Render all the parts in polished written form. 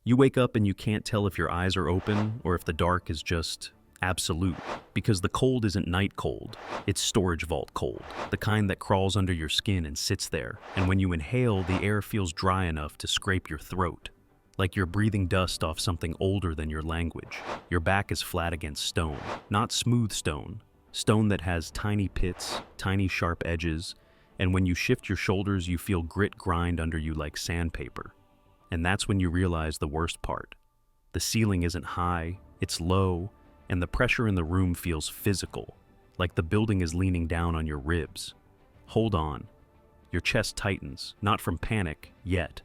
You wake up and you can't tell if your eyes are open or if the dark is just absolute, because the cold isn't night cold, it's storage vault cold, the kind that crawls under your skin and sits there, and when you inhale, the air feels dry enough to scrape your throat, like you're breathing dust off something older than your language. Your back is flat against stone, not smooth stone, stone that has tiny pits, tiny sharp edges, and when you shift your shoulders, you feel grit grind under you like sandpaper. And that's when you realize the worst part. The ceiling isn't high, it's low, and the pressure in the room feels physical, like the building is leaning down on your ribs. Hold on. Your chest tightens, not from panic, yet,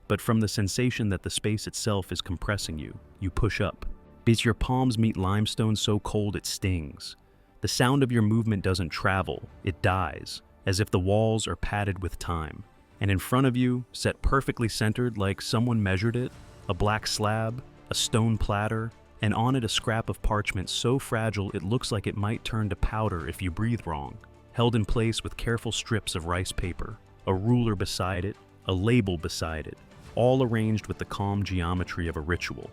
but from the sensation that the space itself is compressing you. You push up. As your palms meet limestone so cold it stings. The sound of your movement doesn't travel, it dies, as if the walls are padded with time. And in front of you, set perfectly centered like someone measured it, a black slab, a stone platter, and on it a scrap of parchment so fragile it looks like it might turn to powder if you breathe wrong, held in place with careful strips of rice paper, a ruler beside it, a label beside it, all arranged with the calm geometry of a ritual.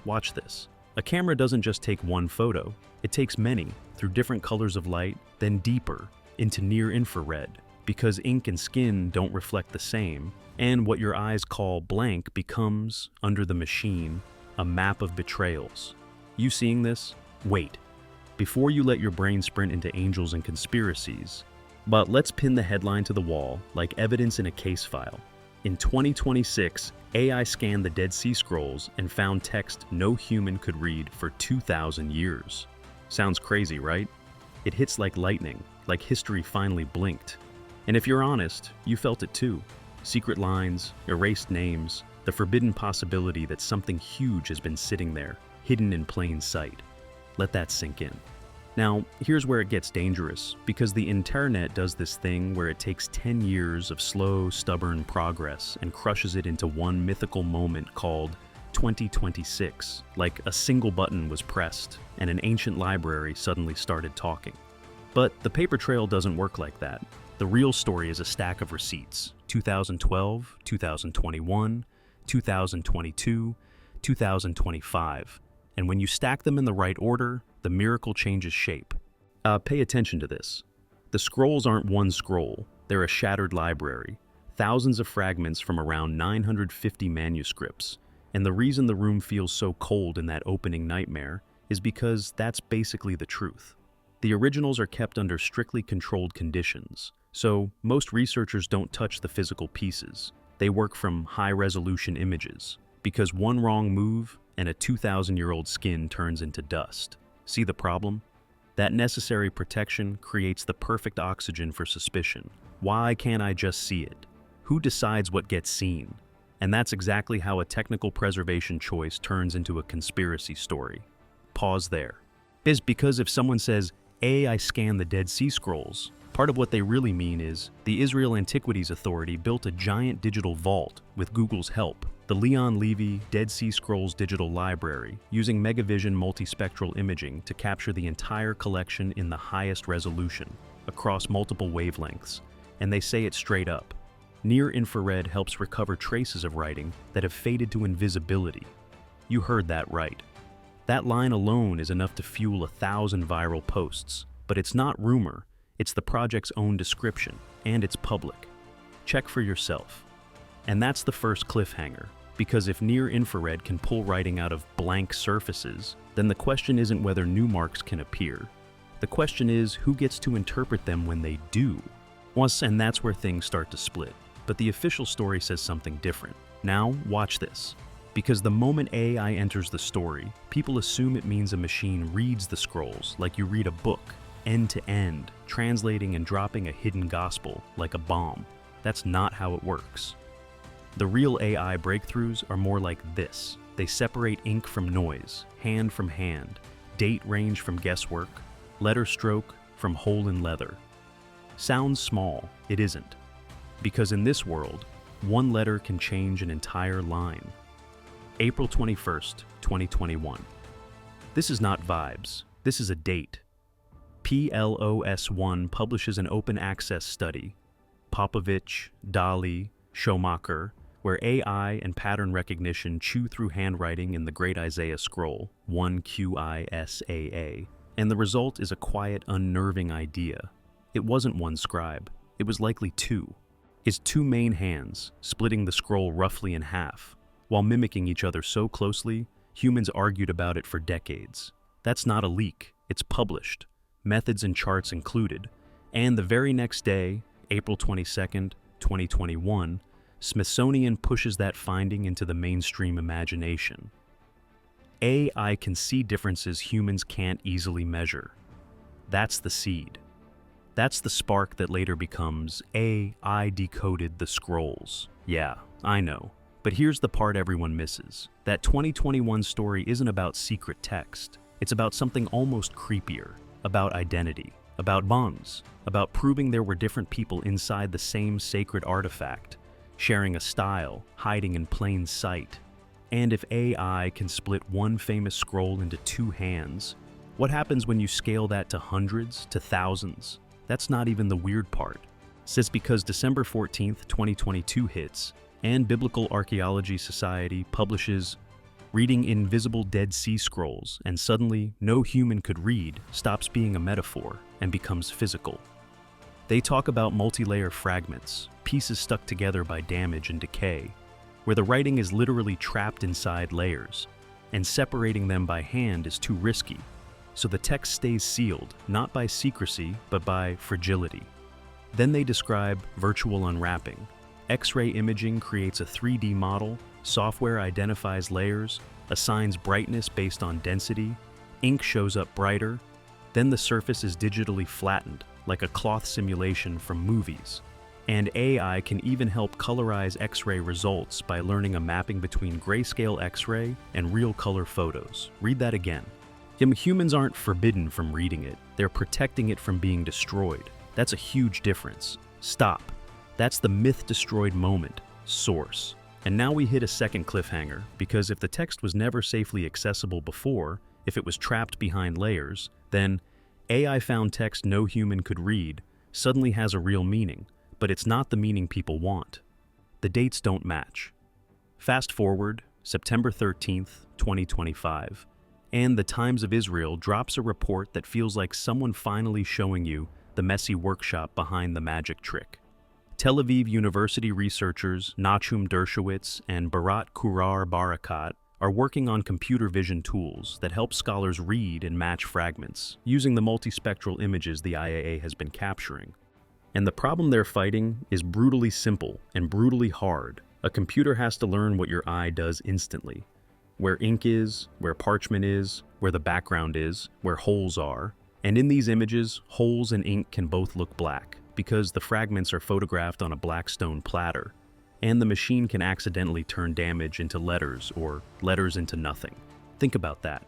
Watch this. A camera doesn't just take one photo, it takes many, through different colors of light, then deeper, into near infrared, because ink and skin don't reflect the same, and what your eyes call blank becomes, under the machine, a map of betrayals. You seeing this? Wait. Before you let your brain sprint into angels and conspiracies, but let's pin the headline to the wall like evidence in a case file. In 2026, AI scanned the Dead Sea Scrolls and found text no human could read for 2,000 years. Sounds crazy, right? It hits like lightning, like history finally blinked. And if you're honest, you felt it too. Secret lines, erased names, the forbidden possibility that something huge has been sitting there, hidden in plain sight. Let that sink in. Now, here's where it gets dangerous, because the internet does this thing where it takes 10 years of slow, stubborn progress and crushes it into one mythical moment called 2026, like a single button was pressed and an ancient library suddenly started talking. But the paper trail doesn't work like that. The real story is a stack of receipts: 2012, 2021, 2022, 2025. And when you stack them in the right order, the miracle changes shape. Pay attention to this. The scrolls aren't one scroll, they're a shattered library, thousands of fragments from around 950 manuscripts. And the reason the room feels so cold in that opening nightmare is because that's basically the truth. The originals are kept under strictly controlled conditions, so most researchers don't touch the physical pieces. They work from high-resolution images, because one wrong move and a 2,000-year-old skin turns into dust. See the problem? That necessary protection creates the perfect oxygen for suspicion. Why can't I just see it? Who decides what gets seen? And that's exactly how a technical preservation choice turns into a conspiracy story. Pause there. Because if someone says, I scanned the Dead Sea Scrolls, part of what they really mean is the Israel Antiquities Authority built a giant digital vault with Google's help, the Leon Levy Dead Sea Scrolls Digital Library, using Megavision multispectral imaging to capture the entire collection in the highest resolution, across multiple wavelengths, and they say it straight up. Near infrared helps recover traces of writing that have faded to invisibility. You heard that right. That line alone is enough to fuel 1,000 viral posts, but it's not rumor, it's the project's own description, and it's public. Check for yourself. And that's the first cliffhanger, because if near infrared can pull writing out of blank surfaces, then the question isn't whether new marks can appear. The question is who gets to interpret them when they do. And that's where things start to split. But the official story says something different. Now, watch this. Because the moment AI enters the story, people assume it means a machine reads the scrolls like you read a book, end to end, translating and dropping a hidden gospel like a bomb. That's not how it works. The real AI breakthroughs are more like this. They separate ink from noise, hand from hand, date range from guesswork, letter stroke from hole in leather. Sounds small, it isn't. Because in this world, one letter can change an entire line. April 21st, 2021. This is not vibes, this is a date. PLOS1 publishes an open access study. Popovich, Dali, Schumacher, where AI and pattern recognition chew through handwriting in the Great Isaiah Scroll, 1QISAA, and the result is a quiet, unnerving idea. It wasn't one scribe, it was likely two. His two main hands, splitting the scroll roughly in half. While mimicking each other so closely, humans argued about it for decades. That's not a leak, it's published, methods and charts included, and the very next day, April 22nd, 2021, Smithsonian pushes that finding into the mainstream imagination. AI can see differences humans can't easily measure. That's the seed. That's the spark that later becomes AI decoded the scrolls. Yeah, I know. But here's the part everyone misses. That 2021 story isn't about secret text. It's about something almost creepier. About identity. About bonds. About proving there were different people inside the same sacred artifact, sharing a style, hiding in plain sight. And if AI can split one famous scroll into two hands, what happens when you scale that to hundreds, to thousands? That's not even the weird part. Since because December 14th, 2022 hits, and Biblical Archaeology Society publishes Reading Invisible Dead Sea Scrolls, and suddenly no human could read stops being a metaphor and becomes physical. They talk about multi-layer fragments, pieces stuck together by damage and decay, where the writing is literally trapped inside layers, and separating them by hand is too risky, so the text stays sealed, not by secrecy, but by fragility. Then they describe virtual unwrapping. X-ray imaging creates a 3D model, software identifies layers, assigns brightness based on density, ink shows up brighter, then the surface is digitally flattened, like a cloth simulation from movies. And AI can even help colorize X-ray results by learning a mapping between grayscale X-ray and real color photos. Read that again. Humans aren't forbidden from reading it, they're protecting it from being destroyed. That's a huge difference. Stop. That's the myth-destroyed moment. Source. And now we hit a second cliffhanger, because if the text was never safely accessible before, if it was trapped behind layers, then AI found text no human could read suddenly has a real meaning, but it's not the meaning people want. The dates don't match. Fast forward, September 13th, 2025, and the Times of Israel drops a report that feels like someone finally showing you the messy workshop behind the magic trick. Tel Aviv University researchers Nachum Dershowitz and Barat Kurar Barakat are working on computer vision tools that help scholars read and match fragments, using the multispectral images the IAA has been capturing. And the problem they're fighting is brutally simple and brutally hard. A computer has to learn what your eye does instantly. Where ink is, where parchment is, where the background is, where holes are. And in these images, holes and ink can both look black, because the fragments are photographed on a black stone platter, and the machine can accidentally turn damage into letters or letters into nothing. Think about that.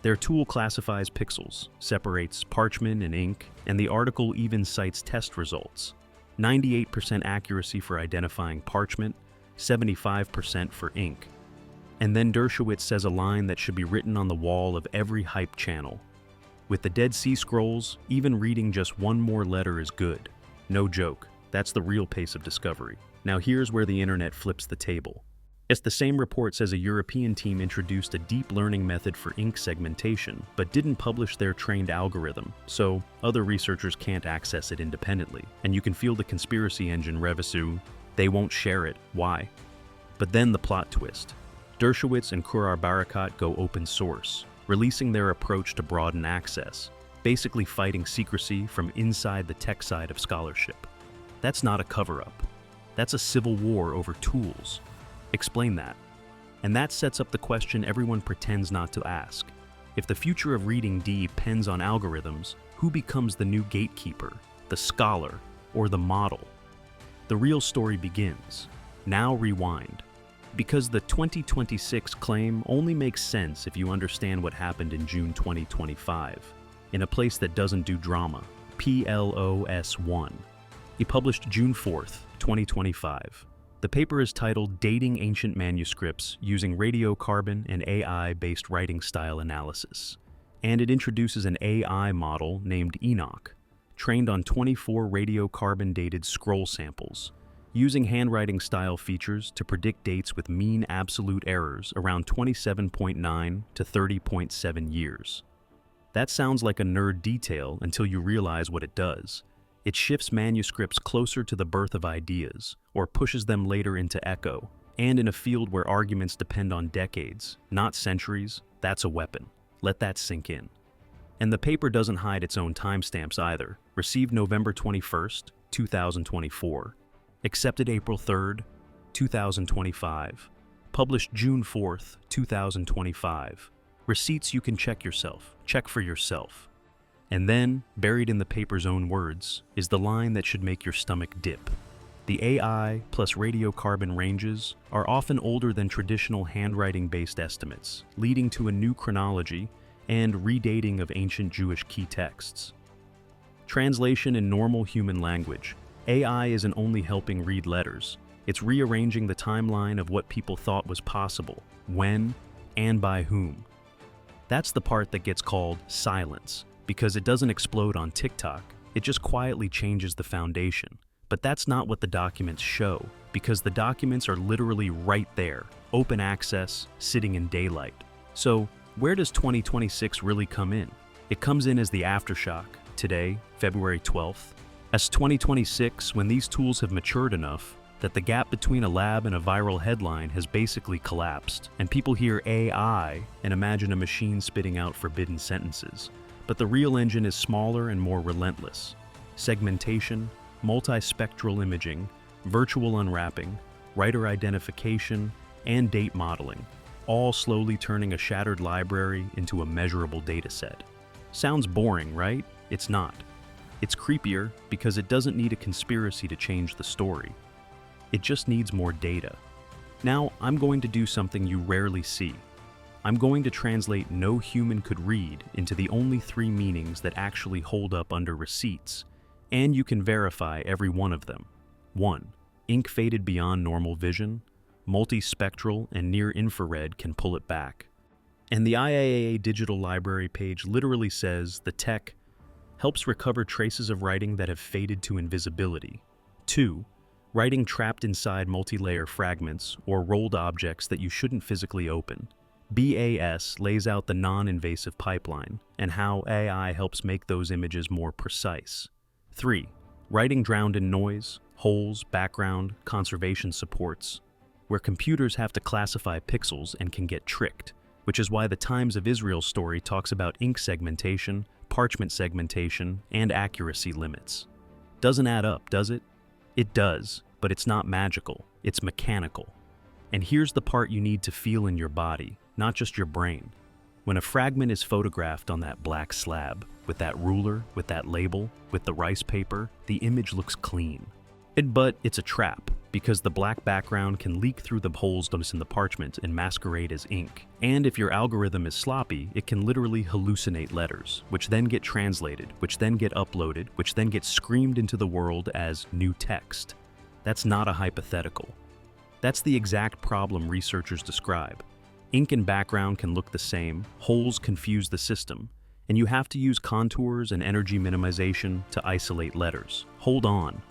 Their tool classifies pixels, separates parchment and ink, and the article even cites test results. 98% accuracy for identifying parchment, 75% for ink. And then Dershowitz says a line that should be written on the wall of every hype channel. With the Dead Sea Scrolls, even reading just one more letter is good. No joke, that's the real pace of discovery. Now here's where the internet flips the table. Yes, the same report says a European team introduced a deep learning method for ink segmentation, but didn't publish their trained algorithm, so other researchers can't access it independently. And you can feel the conspiracy engine revisu. They won't share it. Why? But then the plot twist. Dershowitz and Kurar Barakat go open source, releasing their approach to broaden access, basically fighting secrecy from inside the tech side of scholarship. That's not a cover-up. That's a civil war over tools. Explain that. And that sets up the question everyone pretends not to ask. If the future of reading depends on algorithms, who becomes the new gatekeeper, the scholar, or the model? The real story begins. Now rewind. Because the 2026 claim only makes sense if you understand what happened in June 2025, in a place that doesn't do drama, PLOS1. He published June 4th, 2025. The paper is titled Dating Ancient Manuscripts Using Radiocarbon and AI-Based Writing Style Analysis, and it introduces an AI model named Enoch, trained on 24 radiocarbon-dated scroll samples, using handwriting style features to predict dates with mean absolute errors around 27.9 to 30.7 years. That sounds like a nerd detail until you realize what it does. It shifts manuscripts closer to the birth of ideas, or pushes them later into echo, and in a field where arguments depend on decades, not centuries, that's a weapon. Let that sink in. And the paper doesn't hide its own timestamps either. Received November 21st, 2024. Accepted April 3rd, 2025. Published June 4th, 2025. Receipts you can check for yourself. And then, buried in the paper's own words, is the line that should make your stomach dip. The AI plus radiocarbon ranges are often older than traditional handwriting-based estimates, leading to a new chronology and redating of ancient Jewish key texts. Translation in normal human language. AI isn't only helping read letters, it's rearranging the timeline of what people thought was possible, when, and by whom. That's the part that gets called silence, because it doesn't explode on TikTok, it just quietly changes the foundation. But that's not what the documents show, because the documents are literally right there, open access, sitting in daylight. So, where does 2026 really come in? It comes in as the aftershock, today, February 12th. As 2026, when these tools have matured enough that the gap between a lab and a viral headline has basically collapsed, and people hear AI and imagine a machine spitting out forbidden sentences. But the real engine is smaller and more relentless. Segmentation, multispectral imaging, virtual unwrapping, writer identification, and date modeling, all slowly turning a shattered library into a measurable dataset. Sounds boring, right? It's not. It's creepier because it doesn't need a conspiracy to change the story. It just needs more data. Now, I'm going to do something you rarely see. I'm going to translate "no human could read" into the only 3 meanings that actually hold up under receipts, and you can verify every one of them. 1. Ink faded beyond normal vision. Multispectral and near-infrared can pull it back. And the IAA digital library page literally says the tech helps recover traces of writing that have faded to invisibility. 2. Writing trapped inside multi-layer fragments or rolled objects that you shouldn't physically open. BAS lays out the non-invasive pipeline and how AI helps make those images more precise. 3. Writing drowned in noise, holes, background, conservation supports, where computers have to classify pixels and can get tricked, which is why the Times of Israel story talks about ink segmentation, parchment segmentation, and accuracy limits. Doesn't add up, does it? It does, but it's not magical, it's mechanical. And here's the part you need to feel in your body, not just your brain. When a fragment is photographed on that black slab, with that ruler, with that label, with the rice paper, the image looks clean. But it's a trap, because the black background can leak through the holes in the parchment and masquerade as ink. And if your algorithm is sloppy, it can literally hallucinate letters, which then get translated, which then get uploaded, which then get screamed into the world as new text. That's not a hypothetical. That's the exact problem researchers describe. Ink and background can look the same, holes confuse the system, and you have to use contours and energy minimization to isolate letters. Hold on.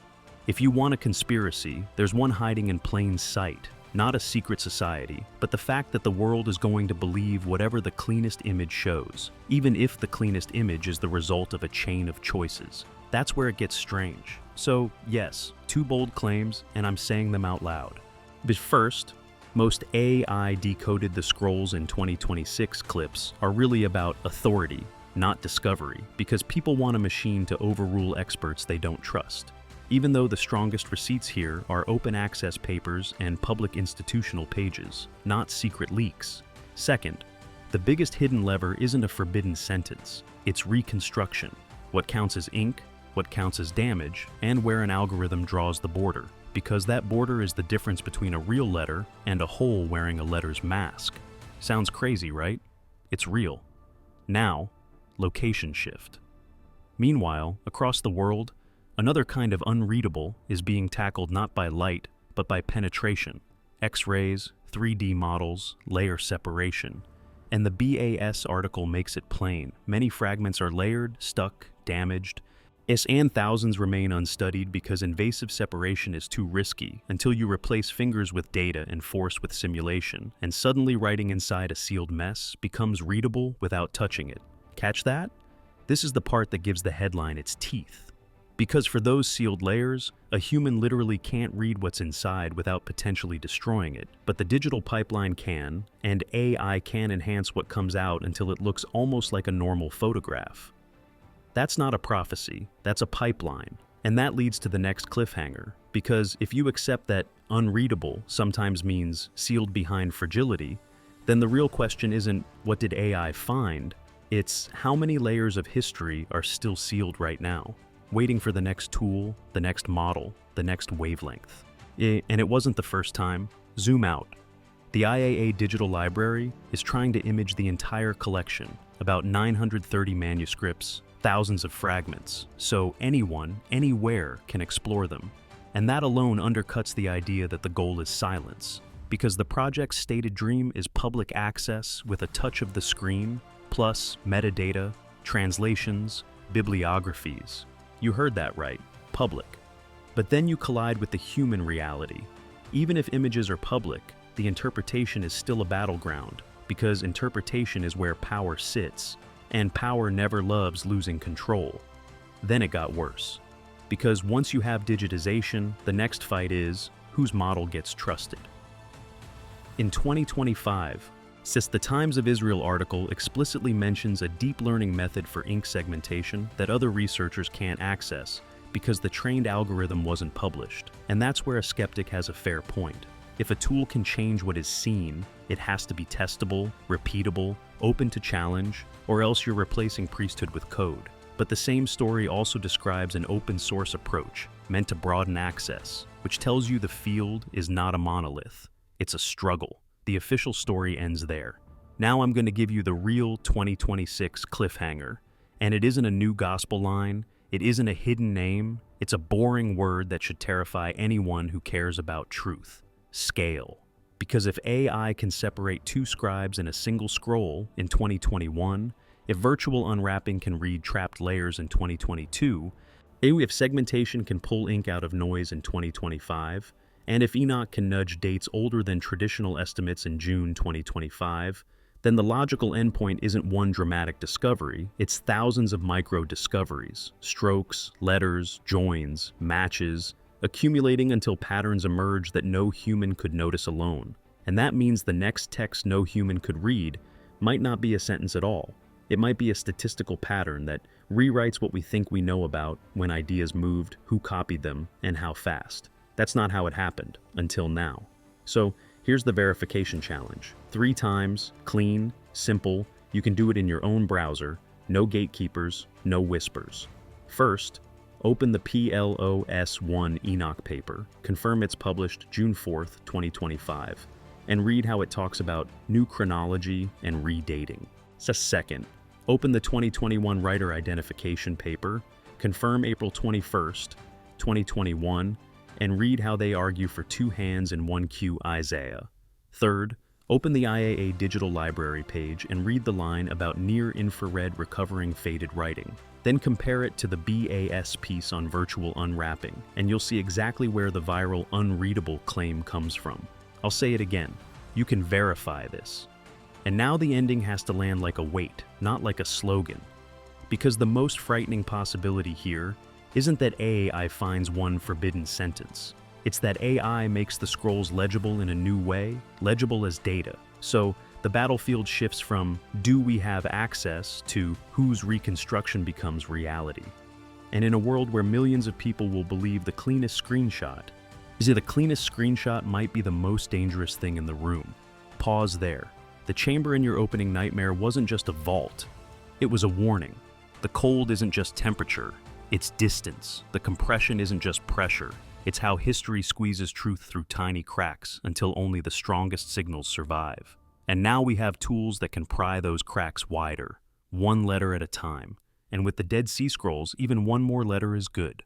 If you want a conspiracy, there's one hiding in plain sight, not a secret society, but the fact that the world is going to believe whatever the cleanest image shows, even if the cleanest image is the result of a chain of choices. That's where it gets strange. So, yes, 2 bold claims, and I'm saying them out loud. But first, most AI decoded the scrolls in 2026 clips are really about authority, not discovery, because people want a machine to overrule experts they don't trust. Even though the strongest receipts here are open access papers and public institutional pages, not secret leaks. Second, the biggest hidden lever isn't a forbidden sentence, it's reconstruction. What counts as ink, what counts as damage, and where an algorithm draws the border, because that border is the difference between a real letter and a hole wearing a letter's mask. Sounds crazy, right? It's real. Now, location shift. Meanwhile, across the world, another kind of unreadable is being tackled not by light, but by penetration. X-rays, 3D models, layer separation. And the BAS article makes it plain. Many fragments are layered, stuck, damaged, And thousands remain unstudied because invasive separation is too risky until you replace fingers with data and force with simulation, and suddenly writing inside a sealed mess becomes readable without touching it. Catch that? This is the part that gives the headline its teeth. Because for those sealed layers, a human literally can't read what's inside without potentially destroying it. But the digital pipeline can, and AI can enhance what comes out until it looks almost like a normal photograph. That's not a prophecy, that's a pipeline. And that leads to the next cliffhanger, because if you accept that unreadable sometimes means sealed behind fragility, then the real question isn't what did AI find, it's how many layers of history are still sealed right now, waiting for the next tool, the next model, the next wavelength. And it wasn't the first time. Zoom out. The IAA Digital Library is trying to image the entire collection, about 930 manuscripts, thousands of fragments, so anyone, anywhere can explore them. And that alone undercuts the idea that the goal is silence, because the project's stated dream is public access with a touch of the screen, plus metadata, translations, bibliographies. You heard that right, public. But then you collide with the human reality. Even if images are public, the interpretation is still a battleground, because interpretation is where power sits, and power never loves losing control. Then it got worse. Because once you have digitization, the next fight is whose model gets trusted. In 2025, the Times of Israel article explicitly mentions a deep learning method for ink segmentation that other researchers can't access because the trained algorithm wasn't published. And that's where a skeptic has a fair point. If a tool can change what is seen, it has to be testable, repeatable, open to challenge, or else you're replacing priesthood with code. But the same story also describes an open source approach meant to broaden access, which tells you the field is not a monolith. It's a struggle. The official story ends there. Now I'm going to give you the real 2026 cliffhanger. And it isn't a new gospel line, it isn't a hidden name, it's a boring word that should terrify anyone who cares about truth. Scale. Because if AI can separate two scribes in a single scroll in 2021, if virtual unwrapping can read trapped layers in 2022, if segmentation can pull ink out of noise in 2025, and if Enoch can nudge dates older than traditional estimates in June 2025, then the logical endpoint isn't one dramatic discovery, it's thousands of micro-discoveries, strokes, letters, joins, matches, accumulating until patterns emerge that no human could notice alone. And that means the next text no human could read might not be a sentence at all. It might be a statistical pattern that rewrites what we think we know about when ideas moved, who copied them, and how fast. That's not how it happened, until now. So here's the verification challenge. 3 times, clean, simple, you can do it in your own browser, no gatekeepers, no whispers. First, open the PLOS1 Enoch paper, confirm it's published June 4th, 2025, and read how it talks about new chronology and redating. Second, open the 2021 writer identification paper, confirm April 21st, 2021, and read how they argue for 2 hands and 1 Q Isaiah. Third, open the IAA Digital Library page and read the line about near-infrared recovering faded writing. Then compare it to the BAS piece on virtual unwrapping, and you'll see exactly where the viral unreadable claim comes from. I'll say it again, you can verify this. And now the ending has to land like a weight, not like a slogan. Because the most frightening possibility here isn't that AI finds one forbidden sentence. It's that AI makes the scrolls legible in a new way, legible as data. So the battlefield shifts from do we have access to whose reconstruction becomes reality. And in a world where millions of people will believe the cleanest screenshot might be the most dangerous thing in the room. Pause there. The chamber in your opening nightmare wasn't just a vault. It was a warning. The cold isn't just temperature. It's distance. The compression isn't just pressure. It's how history squeezes truth through tiny cracks until only the strongest signals survive. And now we have tools that can pry those cracks wider, one letter at a time. And with the Dead Sea Scrolls, even one more letter is good.